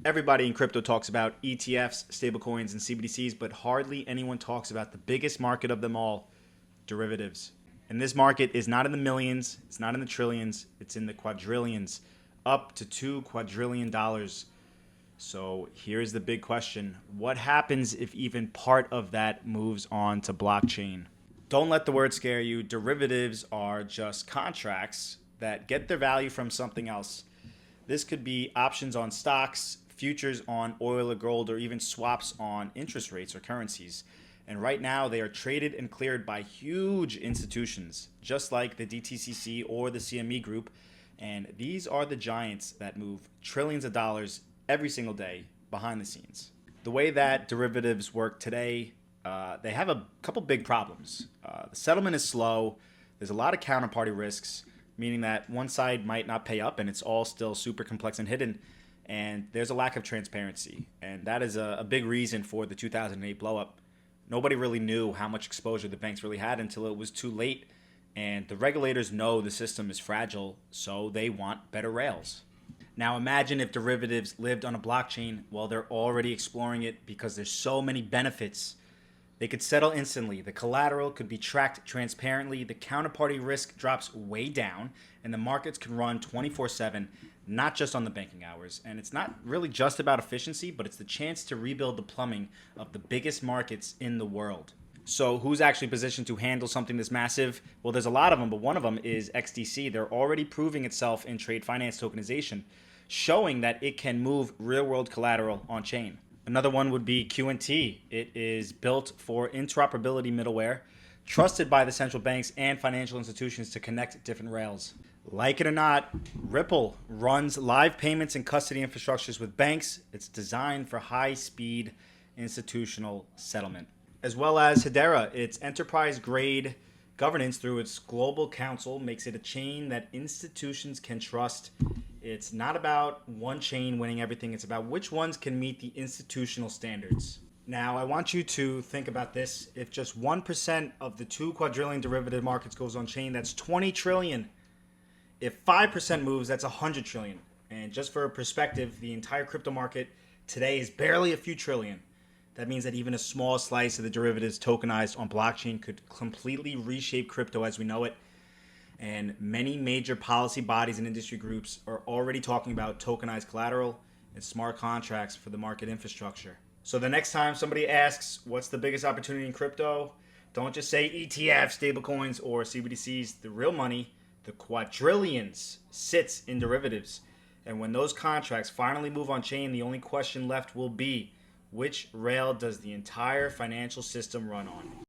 Everybody in crypto talks about ETFs, stablecoins, and CBDCs, but hardly anyone talks about the biggest market of them all, derivatives. And this market is not in the millions, it's not in the trillions, it's in the quadrillions, up to $2 quadrillion. So here's the big question. What happens if even part of that moves on to blockchain? Don't let the word scare you. Derivatives are just contracts that get their value from something else. This could be options on stocks, futures on oil or gold, or even swaps on interest rates or currencies. And right now they are traded and cleared by huge institutions, just like the DTCC or the CME group. And these are the giants that move trillions of dollars every single day behind the scenes. The way that derivatives work today, they have a couple big problems. The settlement is slow. There's a lot of counterparty risks, meaning that one side might not pay up and it's all still super complex and hidden. And there's a lack of transparency. And that is a big reason for the 2008 blowup. Nobody really knew how much exposure the banks really had until it was too late. And the regulators know the system is fragile, so they want better rails. Now imagine if derivatives lived on a blockchain. Well, they're already exploring it because there's so many benefits. They could settle instantly. The collateral could be tracked transparently. The counterparty risk drops way down, and the markets can run 24/7, not just on the banking hours. And it's not really just about efficiency, but it's the chance to rebuild the plumbing of the biggest markets in the world. So who's actually positioned to handle something this massive? Well, there's a lot of them, but one of them is XDC. They're already proving itself in trade finance tokenization, showing that it can move real-world collateral on-chain. Another one would be Quant. It is built for interoperability middleware, trusted by the central banks and financial institutions to connect different rails. Like it or not, Ripple runs live payments and custody infrastructures with banks. It's designed for high-speed institutional settlement. As well as Hedera, its enterprise-grade governance through its global council makes it a chain that institutions can trust. It's not about one chain winning everything. It's about which ones can meet the institutional standards. Now, I want you to think about this. If just 1% of the 2 quadrillion derivative markets goes on chain, that's 20 trillion. If 5% moves, that's 100 trillion. And just for perspective, the entire crypto market today is barely a few trillion. That means that even a small slice of the derivatives tokenized on blockchain could completely reshape crypto as we know it. And many major policy bodies and industry groups are already talking about tokenized collateral and smart contracts for the market infrastructure. So the next time somebody asks, what's the biggest opportunity in crypto? Don't just say ETFs, stablecoins, or CBDCs. The real money, the quadrillions, sits in derivatives. And when those contracts finally move on chain, the only question left will be, which rail does the entire financial system run on?